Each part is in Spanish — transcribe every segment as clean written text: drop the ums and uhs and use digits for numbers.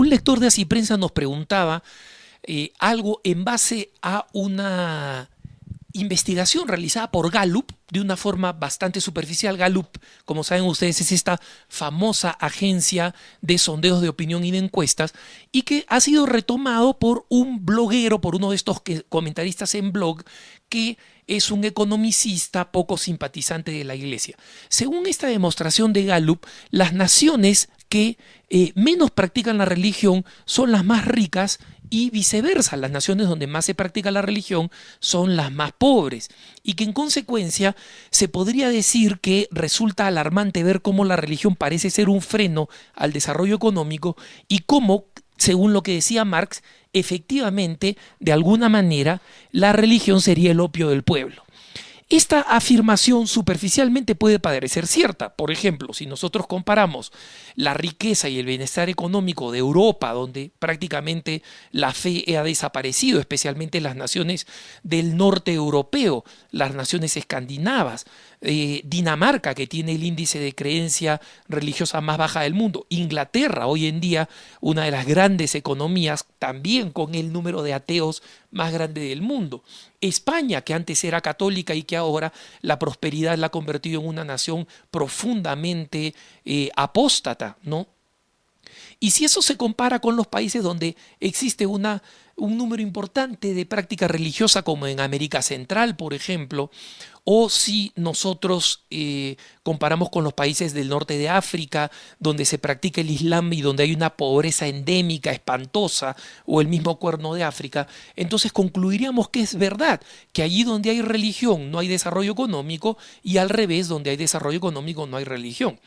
un lector de Así Prensa nos preguntaba algo en base a una investigación realizada por Gallup de una forma bastante superficial. Gallup, como saben ustedes, es esta famosa agencia de sondeos de opinión y de encuestas, y que ha sido retomado por un bloguero, por uno de estos comentaristas en blog, que es un economicista poco simpatizante de la Iglesia. Según esta demostración de Gallup, las naciones que menos practican la religión son las más ricas, y viceversa, las naciones donde más se practica la religión son las más pobres, y que en consecuencia se podría decir que resulta alarmante ver cómo la religión parece ser un freno al desarrollo económico y cómo, según lo que decía Marx, efectivamente, de alguna manera, la religión sería el opio del pueblo. Esta afirmación superficialmente puede parecer cierta. Por ejemplo, si nosotros comparamos la riqueza y el bienestar económico de Europa, donde prácticamente la fe ha desaparecido, especialmente en las naciones del norte europeo, las naciones escandinavas, Dinamarca, que tiene el índice de creencia religiosa más baja del mundo, Inglaterra, hoy en día una de las grandes economías, también con el número de ateos más grande del mundo, España, que antes era católica y que ahora la prosperidad la ha convertido en una nación profundamente apóstata, ¿no? Y si eso se compara con los países donde existe un número importante de práctica religiosa, como en América Central, por ejemplo, o si nosotros comparamos con los países del norte de África, donde se practica el Islam y donde hay una pobreza endémica, espantosa, o el mismo Cuerno de África, entonces concluiríamos que es verdad, que allí donde hay religión no hay desarrollo económico, y al revés, donde hay desarrollo económico no hay religión.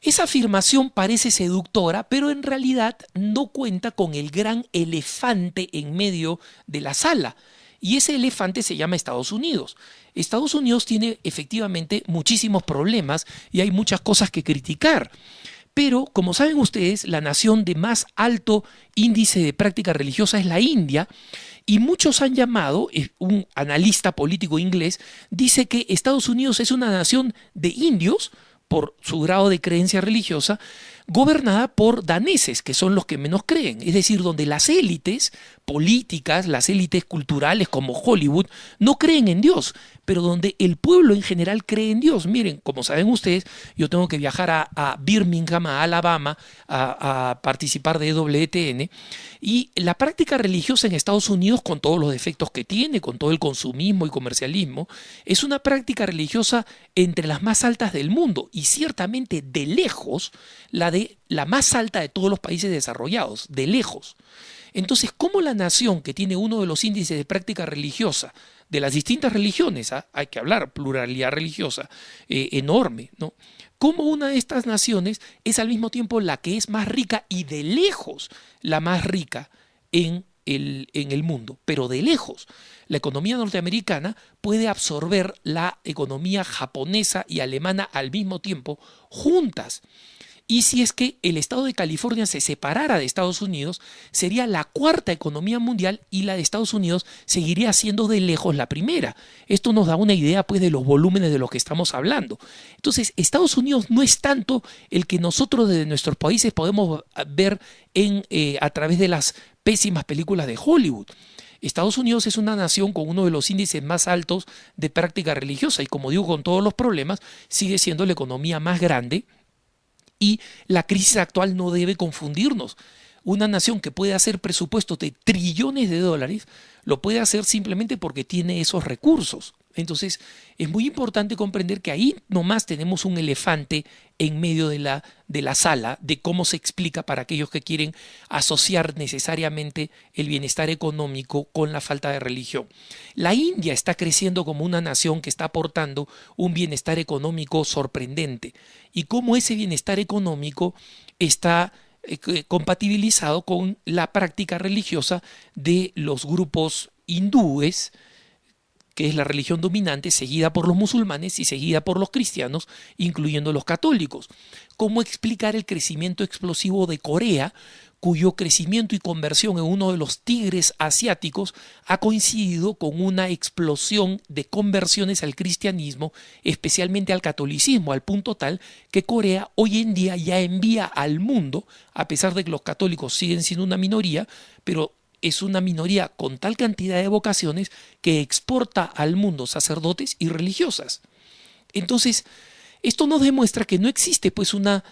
Esa afirmación parece seductora, pero en realidad no cuenta con el gran elefante en medio de la sala. Y ese elefante se llama Estados Unidos. Estados Unidos tiene efectivamente muchísimos problemas y hay muchas cosas que criticar. Pero, como saben ustedes, la nación de más alto índice de práctica religiosa es la India, y muchos han llamado, un analista político inglés dice que Estados Unidos es una nación de indios, por su grado de creencia religiosa, gobernada por daneses, que son los que menos creen, es decir, donde las élites políticas, las élites culturales como Hollywood, no creen en Dios, pero donde el pueblo en general cree en Dios. Miren, como saben ustedes, yo tengo que viajar a Birmingham, a Alabama, a participar de EWTN, y la práctica religiosa en Estados Unidos, con todos los defectos que tiene, con todo el consumismo y comercialismo, es una práctica religiosa entre las más altas del mundo, y ciertamente de lejos la más alta de todos los países desarrollados, de lejos. Entonces, ¿cómo la nación que tiene uno de los índices de práctica religiosa de las distintas religiones, hay que hablar, pluralidad religiosa enorme, ¿no? ¿Cómo una de estas naciones es al mismo tiempo la que es más rica y de lejos la más rica en el mundo? Pero de lejos. La economía norteamericana puede absorber la economía japonesa y alemana al mismo tiempo, juntas. Y si es que el estado de California se separara de Estados Unidos, sería la cuarta economía mundial, y la de Estados Unidos seguiría siendo de lejos la primera. Esto nos da una idea, pues, de los volúmenes de los que estamos hablando. Entonces, Estados Unidos no es tanto el que nosotros desde nuestros países podemos ver a través de las pésimas películas de Hollywood. Estados Unidos es una nación con uno de los índices más altos de práctica religiosa, y como digo, con todos los problemas, sigue siendo la economía más grande. Y la crisis actual no debe confundirnos. Una nación que puede hacer presupuestos de trillones de dólares lo puede hacer simplemente porque tiene esos recursos. Entonces, es muy importante comprender que ahí nomás tenemos un elefante en medio de la sala, de cómo se explica para aquellos que quieren asociar necesariamente el bienestar económico con la falta de religión. La India está creciendo como una nación que está aportando un bienestar económico sorprendente, y cómo ese bienestar económico está compatibilizado con la práctica religiosa de los grupos hindúes, que es la religión dominante, seguida por los musulmanes y seguida por los cristianos, incluyendo los católicos. ¿Cómo explicar el crecimiento explosivo de Corea, cuyo crecimiento y conversión en uno de los tigres asiáticos ha coincidido con una explosión de conversiones al cristianismo, especialmente al catolicismo, al punto tal que Corea hoy en día ya envía al mundo, a pesar de que los católicos siguen siendo una minoría, pero es una minoría con tal cantidad de vocaciones que exporta al mundo sacerdotes y religiosas? Entonces, esto nos demuestra que no existe pues una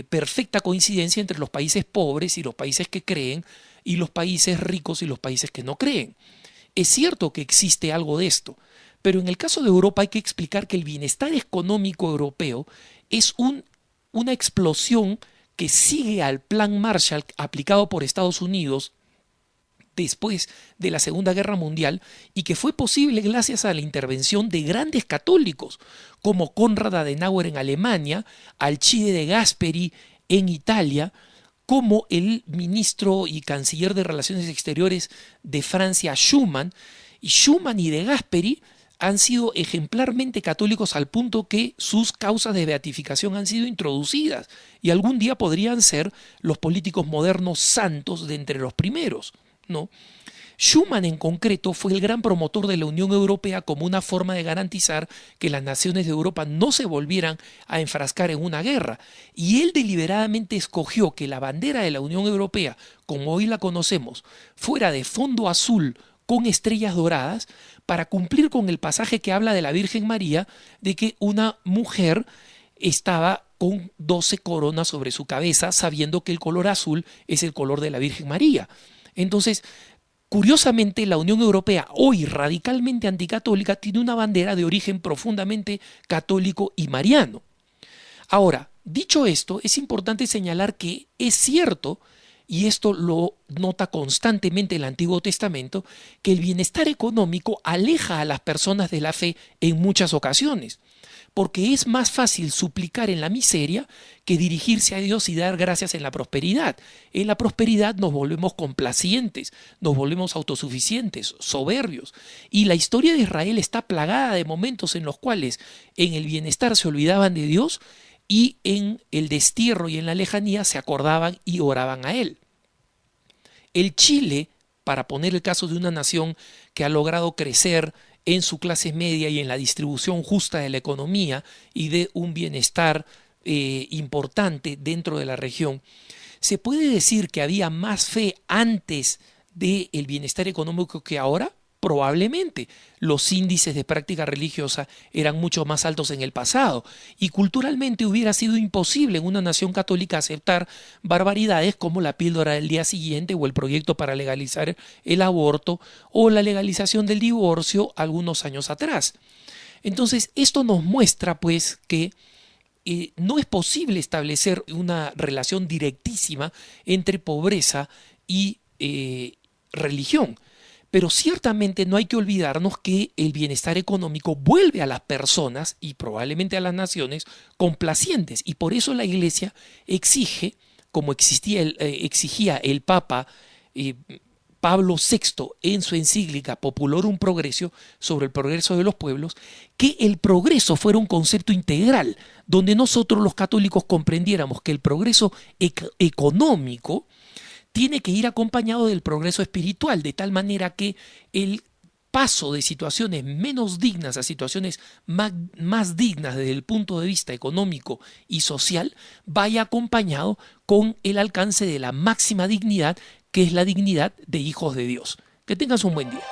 perfecta coincidencia entre los países pobres y los países que creen y los países ricos y los países que no creen. Es cierto que existe algo de esto, pero en el caso de Europa hay que explicar que el bienestar económico europeo es una explosión que sigue al Plan Marshall aplicado por Estados Unidos después de la Segunda Guerra Mundial y que fue posible gracias a la intervención de grandes católicos como Konrad Adenauer en Alemania, Alcide de Gasperi en Italia, como el ministro y canciller de Relaciones Exteriores de Francia, Schuman. Y Schuman y de Gasperi han sido ejemplarmente católicos al punto que sus causas de beatificación han sido introducidas y algún día podrían ser los políticos modernos santos de entre los primeros, ¿no? Schuman en concreto fue el gran promotor de la Unión Europea como una forma de garantizar que las naciones de Europa no se volvieran a enfrascar en una guerra, y él deliberadamente escogió que la bandera de la Unión Europea, como hoy la conocemos, fuera de fondo azul con estrellas doradas para cumplir con el pasaje que habla de la Virgen María, de que una mujer estaba con 12 coronas sobre su cabeza, sabiendo que el color azul es el color de la Virgen María. Entonces, curiosamente, la Unión Europea, hoy radicalmente anticatólica, tiene una bandera de origen profundamente católico y mariano. Ahora, dicho esto, es importante señalar que es cierto, y esto lo nota constantemente el Antiguo Testamento, que el bienestar económico aleja a las personas de la fe en muchas ocasiones, porque es más fácil suplicar en la miseria que dirigirse a Dios y dar gracias en la prosperidad. En la prosperidad nos volvemos complacientes, nos volvemos autosuficientes, soberbios. Y la historia de Israel está plagada de momentos en los cuales en el bienestar se olvidaban de Dios y en el destierro y en la lejanía se acordaban y oraban a Él. El Chile, para poner el caso de una nación que ha logrado crecer en su clase media y en la distribución justa de la economía y de un bienestar importante dentro de la región, ¿se puede decir que había más fe antes del bienestar económico que ahora? Probablemente. Los índices de práctica religiosa eran mucho más altos en el pasado y culturalmente hubiera sido imposible en una nación católica aceptar barbaridades como la píldora del día siguiente o el proyecto para legalizar el aborto o la legalización del divorcio algunos años atrás. Entonces, esto nos muestra pues que no es posible establecer una relación directísima entre pobreza y religión. Pero ciertamente no hay que olvidarnos que el bienestar económico vuelve a las personas y probablemente a las naciones complacientes. Y por eso la Iglesia exige, como exigía el Papa Pablo VI en su encíclica Populorum Progressio sobre el progreso de los pueblos, que el progreso fuera un concepto integral, donde nosotros los católicos comprendiéramos que el progreso económico tiene que ir acompañado del progreso espiritual, de tal manera que el paso de situaciones menos dignas a situaciones más dignas desde el punto de vista económico y social vaya acompañado con el alcance de la máxima dignidad, que es la dignidad de hijos de Dios. Que tengas un buen día.